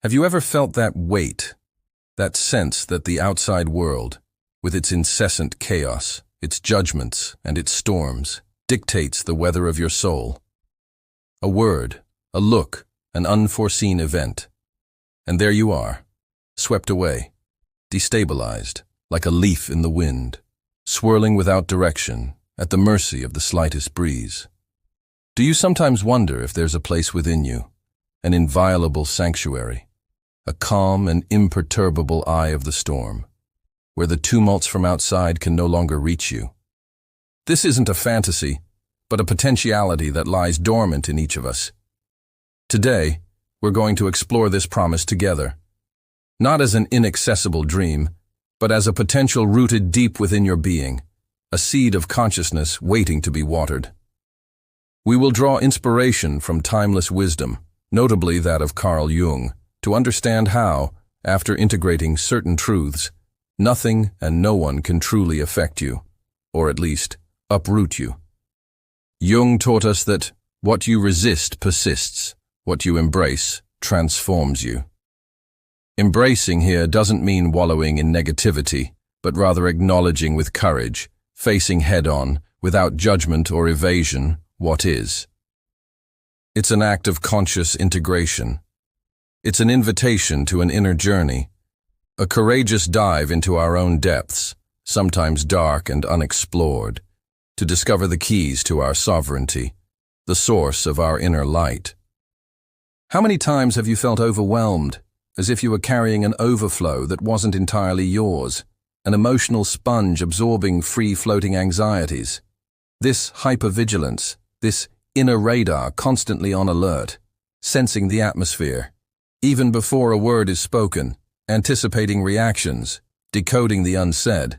Have you ever felt that weight, that sense that the outside world, with its incessant chaos, its judgments and its storms, dictates the weather of your soul? A word, a look, an unforeseen event, and there you are, swept away, destabilized, like a leaf in the wind, swirling without direction, at the mercy of the slightest breeze. Do you sometimes wonder if there's a place within you, an inviolable sanctuary, a calm and imperturbable eye of the storm, where the tumults from outside can no longer reach you? This isn't a fantasy, but a potentiality that lies dormant in each of us. Today, we're going to explore this promise together, not as an inaccessible dream, but as a potential rooted deep within your being, a seed of consciousness waiting to be watered. We will draw inspiration from timeless wisdom, notably that of Carl Jung, to understand how, after integrating certain truths, nothing and no one can truly affect you, or at least uproot you. Jung taught us that what you resist persists, what you embrace transforms you. Embracing here doesn't mean wallowing in negativity, but rather acknowledging with courage, facing head-on, without judgment or evasion, what is. It's an act of conscious integration. It's an invitation to an inner journey, a courageous dive into our own depths, sometimes dark and unexplored, to discover the keys to our sovereignty, the source of our inner light. How many times have you felt overwhelmed, as if you were carrying an overflow that wasn't entirely yours, an emotional sponge absorbing free-floating anxieties? This hypervigilance, this inner radar constantly on alert, sensing the atmosphere, even before a word is spoken, anticipating reactions, decoding the unsaid.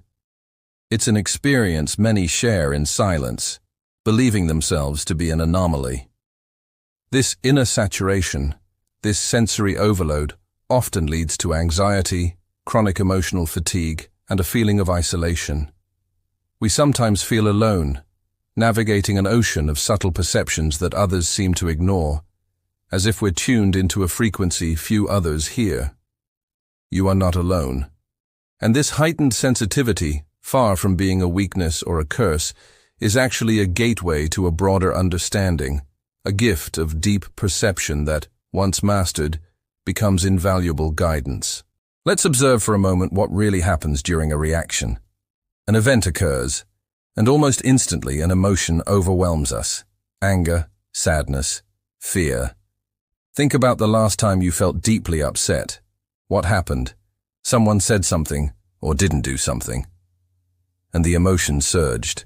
It's an experience many share in silence, believing themselves to be an anomaly. This inner saturation, this sensory overload, often leads to anxiety, chronic emotional fatigue, and a feeling of isolation. We sometimes feel alone, navigating an ocean of subtle perceptions that others seem to ignore, as if we're tuned into a frequency few others hear. You are not alone. And this heightened sensitivity, far from being a weakness or a curse, is actually a gateway to a broader understanding, a gift of deep perception that, once mastered, becomes invaluable guidance. Let's observe for a moment what really happens during a reaction. An event occurs, and almost instantly an emotion overwhelms us. Anger, sadness, fear. Think about the last time you felt deeply upset. What happened? Someone said something, or didn't do something, and the emotion surged.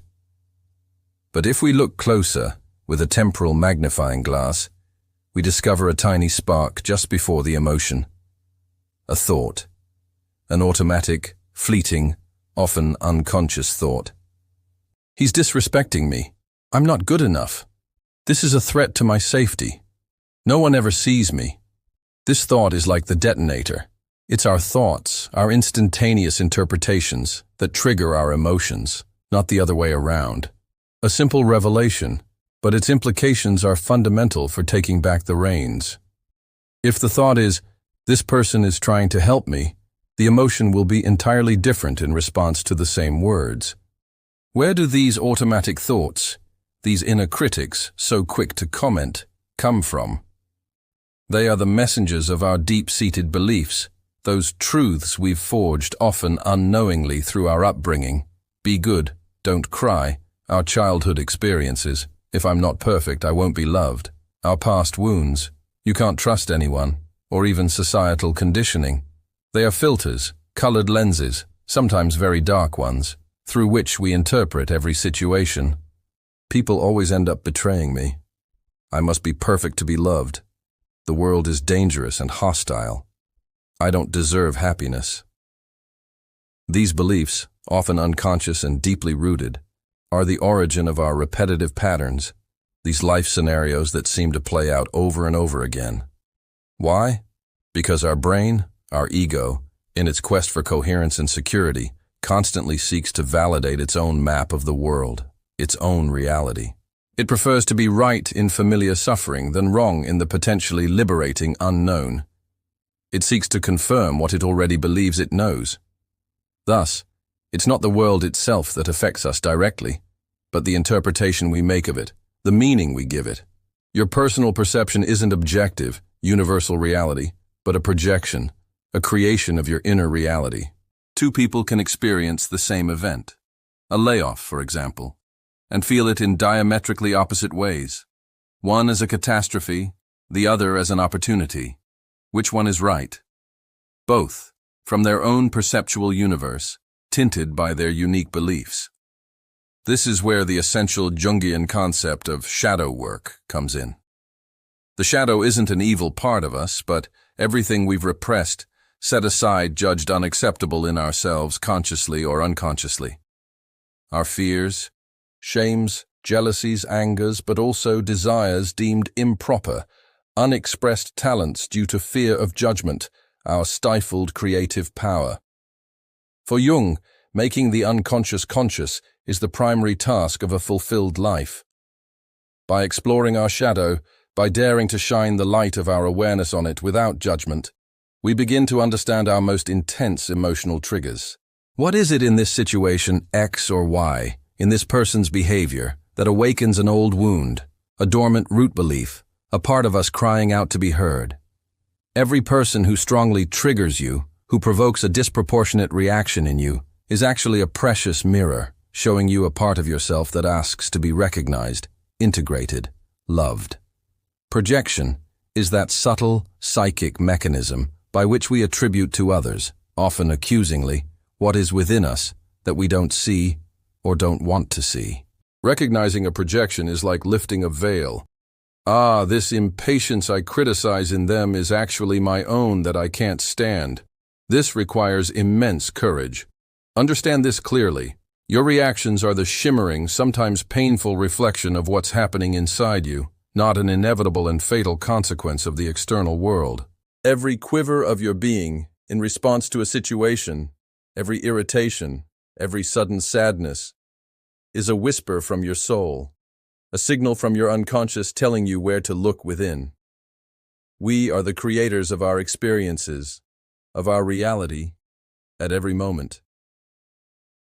But if we look closer, with a temporal magnifying glass, we discover a tiny spark just before the emotion. A thought. An automatic, fleeting, often unconscious thought. He's disrespecting me. I'm not good enough. This is a threat to my safety. No one ever sees me. This thought is like the detonator. It's our thoughts, our instantaneous interpretations, that trigger our emotions, not the other way around. A simple revelation, but its implications are fundamental for taking back the reins. If the thought is, this person is trying to help me, the emotion will be entirely different in response to the same words. Where do these automatic thoughts, these inner critics, so quick to comment, come from? They are the messengers of our deep-seated beliefs, those truths we've forged often unknowingly through our upbringing. Be good, don't cry, our childhood experiences. If I'm not perfect, I won't be loved. Our past wounds. You can't trust anyone, or even societal conditioning. They are filters, colored lenses, sometimes very dark ones, through which we interpret every situation. People always end up betraying me. I must be perfect to be loved. The world is dangerous and hostile. I don't deserve happiness. These beliefs, often unconscious and deeply rooted, are the origin of our repetitive patterns, these life scenarios that seem to play out over and over again. Why? Because our brain, our ego, in its quest for coherence and security, constantly seeks to validate its own map of the world, its own reality. It prefers to be right in familiar suffering than wrong in the potentially liberating unknown. It seeks to confirm what it already believes it knows. Thus, it's not the world itself that affects us directly, but the interpretation we make of it, the meaning we give it. Your personal perception isn't objective, universal reality, but a projection, a creation of your inner reality. Two people can experience the same event, a layoff, for example, and feel it in diametrically opposite ways. One as a catastrophe, the other as an opportunity. Which one is right? Both, from their own perceptual universe, tinted by their unique beliefs. This is where the essential Jungian concept of shadow work comes in. The shadow isn't an evil part of us, but everything we've repressed, set aside, judged unacceptable in ourselves consciously or unconsciously. Our fears, shames, jealousies, angers, but also desires deemed improper, unexpressed talents due to fear of judgment, our stifled creative power. For Jung, making the unconscious conscious is the primary task of a fulfilled life. By exploring our shadow, by daring to shine the light of our awareness on it without judgment, we begin to understand our most intense emotional triggers. What is it in this situation, X or Y, in this person's behavior, that awakens an old wound, a dormant root belief, a part of us crying out to be heard? Every person who strongly triggers you, who provokes a disproportionate reaction in you, is actually a precious mirror, showing you a part of yourself that asks to be recognized, integrated, loved. Projection is that subtle, psychic mechanism by which we attribute to others, often accusingly, what is within us that we don't see or don't want to see. Recognizing a projection is like lifting a veil. Ah, this impatience I criticize in them is actually my own that I can't stand. This requires immense courage. Understand this clearly. Your reactions are the shimmering, sometimes painful reflection of what's happening inside you, not an inevitable and fatal consequence of the external world. Every quiver of your being, in response to a situation, every irritation, every sudden sadness, is a whisper from your soul, a signal from your unconscious telling you where to look within. We are the creators of our experiences, of our reality, at every moment.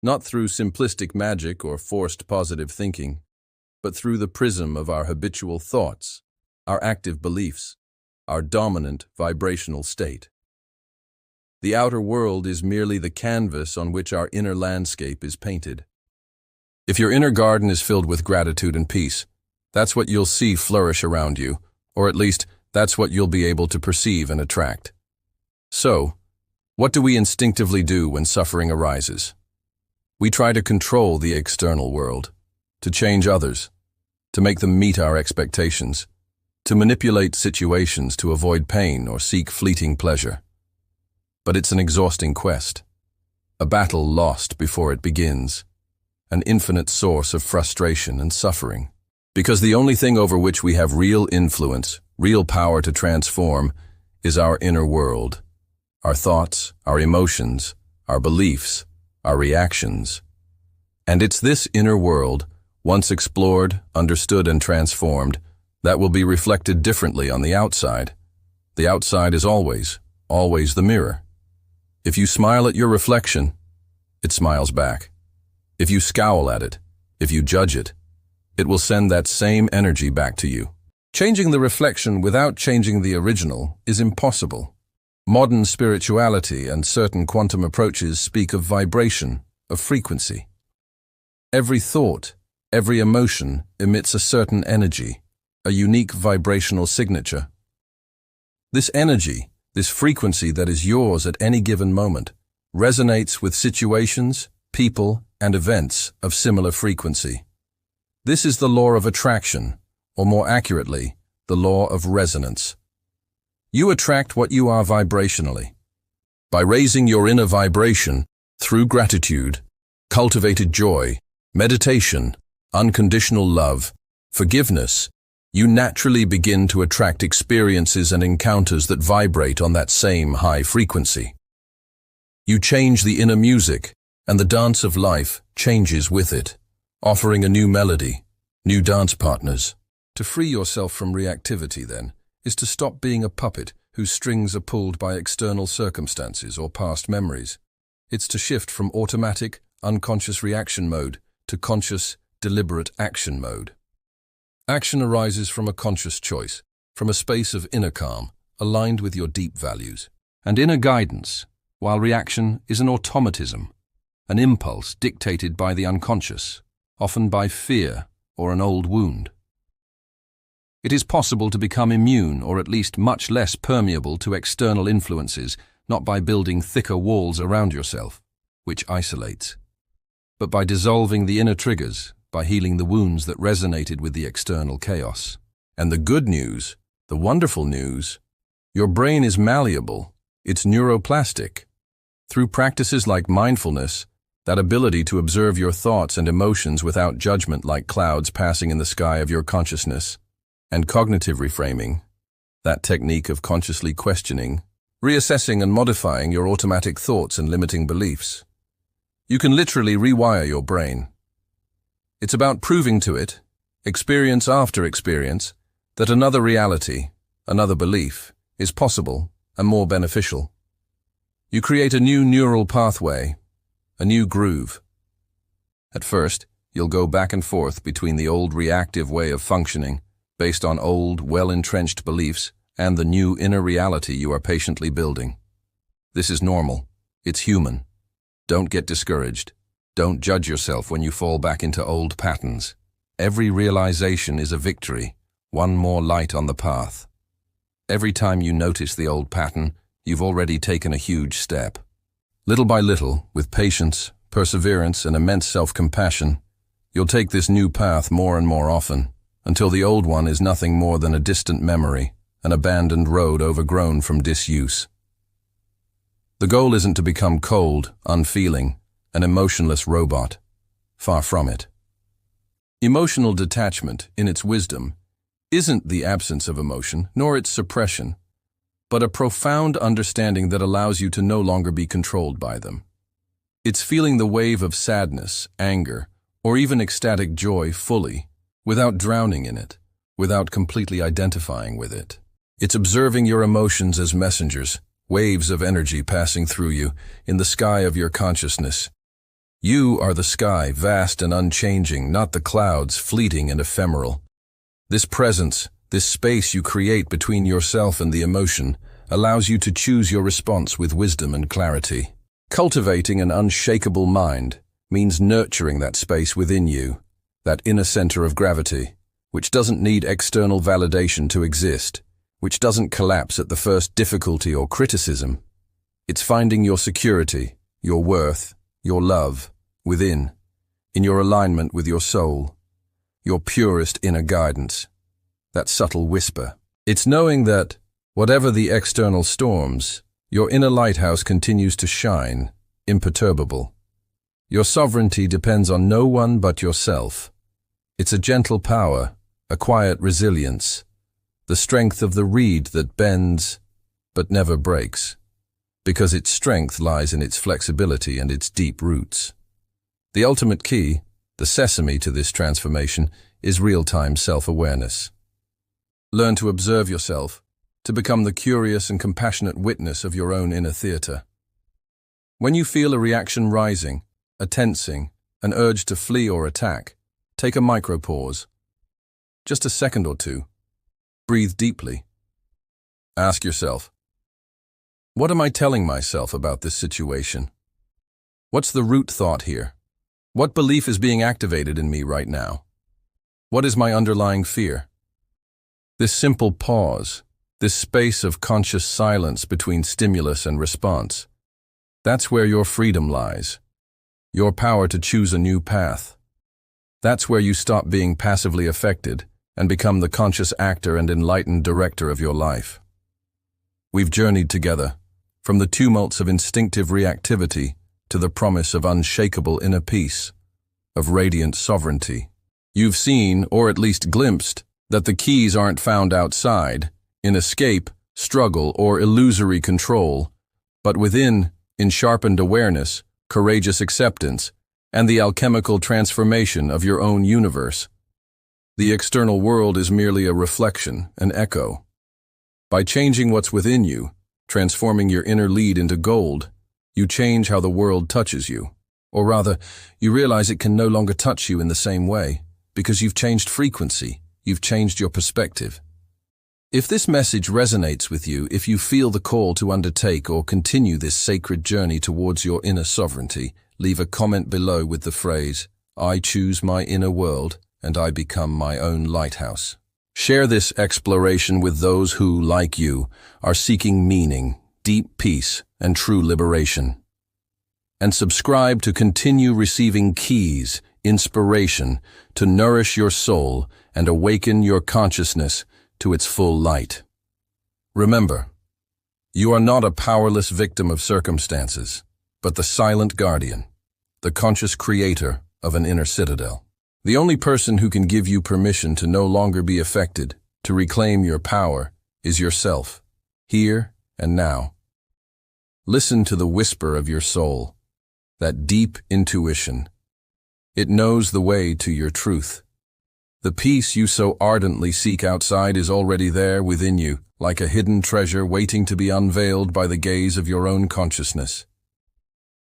Not through simplistic magic or forced positive thinking, but through the prism of our habitual thoughts, our active beliefs, our dominant vibrational state. The outer world is merely the canvas on which our inner landscape is painted. If your inner garden is filled with gratitude and peace, that's what you'll see flourish around you, or at least that's what you'll be able to perceive and attract. So, what do we instinctively do when suffering arises? We try to control the external world, to change others, to make them meet our expectations, to manipulate situations to avoid pain or seek fleeting pleasure. But it's an exhausting quest, a battle lost before it begins, an infinite source of frustration and suffering. Because the only thing over which we have real influence, real power to transform, is our inner world, our thoughts, our emotions, our beliefs, our reactions. And it's this inner world, once explored, understood, and transformed, that will be reflected differently on the outside. The outside is always the mirror. If you smile at your reflection, it smiles back. If you scowl at it, if you judge it, it will send that same energy back to you. Changing the reflection without changing the original is impossible. Modern spirituality and certain quantum approaches speak of vibration, of frequency. Every thought, every emotion emits a certain energy, a unique vibrational signature. This energy, this frequency that is yours at any given moment, resonates with situations, people, and events of similar frequency. This is the law of attraction, or more accurately, the law of resonance. You attract what you are vibrationally. By raising your inner vibration through gratitude, cultivated joy, meditation, unconditional love, forgiveness, you naturally begin to attract experiences and encounters that vibrate on that same high frequency. You change the inner music, and the dance of life changes with it, offering a new melody, new dance partners. To free yourself from reactivity, then, is to stop being a puppet whose strings are pulled by external circumstances or past memories. It's to shift from automatic, unconscious reaction mode to conscious, deliberate action mode. Action arises from a conscious choice, from a space of inner calm, aligned with your deep values, and inner guidance, while reaction is an automatism, an impulse dictated by the unconscious, often by fear or an old wound. It is possible to become immune or at least much less permeable to external influences, not by building thicker walls around yourself, which isolates, but by dissolving the inner triggers, by healing the wounds that resonated with the external chaos. And the good news, the wonderful news, your brain is malleable, it's neuroplastic. Through practices like mindfulness, that ability to observe your thoughts and emotions without judgment like clouds passing in the sky of your consciousness, and cognitive reframing, that technique of consciously questioning, reassessing and modifying your automatic thoughts and limiting beliefs. You can literally rewire your brain. It's about proving to it, experience after experience, that another reality, another belief, is possible and more beneficial. You create a new neural pathway, a new groove. At first, you'll go back and forth between the old reactive way of functioning, based on old, well-entrenched beliefs, and the new inner reality you are patiently building. This is normal. It's human. Don't get discouraged. Don't judge yourself when you fall back into old patterns. Every realization is a victory, one more light on the path. Every time you notice the old pattern, you've already taken a huge step. Little by little, with patience, perseverance, and immense self-compassion, you'll take this new path more and more often, until the old one is nothing more than a distant memory, an abandoned road overgrown from disuse. The goal isn't to become cold, unfeeling, an emotionless robot. Far from it. Emotional detachment, in its wisdom, isn't the absence of emotion, nor its suppression, but a profound understanding that allows you to no longer be controlled by them. It's feeling the wave of sadness, anger, or even ecstatic joy fully, without drowning in it, without completely identifying with it. It's observing your emotions as messengers, waves of energy passing through you in the sky of your consciousness. You are the sky, vast and unchanging, not the clouds, fleeting and ephemeral. This presence, this space you create between yourself and the emotion, allows you to choose your response with wisdom and clarity. Cultivating an unshakable mind means nurturing that space within you, that inner center of gravity, which doesn't need external validation to exist, which doesn't collapse at the first difficulty or criticism. It's finding your security, your worth, your love, within, in your alignment with your soul, your purest inner guidance, that subtle whisper. It's knowing that, whatever the external storms, your inner lighthouse continues to shine, imperturbable. Your sovereignty depends on no one but yourself. It's a gentle power, a quiet resilience, the strength of the reed that bends but never breaks, because its strength lies in its flexibility and its deep roots. The ultimate key, the sesame to this transformation, is real-time self-awareness. Learn to observe yourself, to become the curious and compassionate witness of your own inner theater. When you feel a reaction rising, a tensing, an urge to flee or attack, take a micro-pause. Just a second or two. Breathe deeply. Ask yourself, what am I telling myself about this situation? What's the root thought here? What belief is being activated in me right now? What is my underlying fear? This simple pause, this space of conscious silence between stimulus and response, that's where your freedom lies, your power to choose a new path. That's where you stop being passively affected and become the conscious actor and enlightened director of your life. We've journeyed together, from the tumults of instinctive reactivity to the promise of unshakable inner peace, of radiant sovereignty. You've seen, or at least glimpsed, that the keys aren't found outside, in escape, struggle, or illusory control, but within, in sharpened awareness, courageous acceptance, and the alchemical transformation of your own universe. The external world is merely a reflection, an echo. By changing what's within you, transforming your inner lead into gold, you change how the world touches you. Or rather, you realize it can no longer touch you in the same way, because you've changed frequency, you've changed your perspective. If this message resonates with you, if you feel the call to undertake or continue this sacred journey towards your inner sovereignty, leave a comment below with the phrase, "I choose my inner world, and I become my own lighthouse." Share this exploration with those who, like you, are seeking meaning, deep peace, and true liberation. And subscribe to continue receiving keys, inspiration, to nourish your soul and awaken your consciousness to its full light. Remember, you are not a powerless victim of circumstances, but the silent guardian, the conscious creator of an inner citadel. The only person who can give you permission to no longer be affected, to reclaim your power, is yourself, here and now. Listen to the whisper of your soul, that deep intuition. It knows the way to your truth. The peace you so ardently seek outside is already there within you, like a hidden treasure waiting to be unveiled by the gaze of your own consciousness.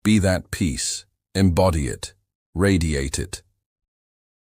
Be that peace, embody it, radiate it,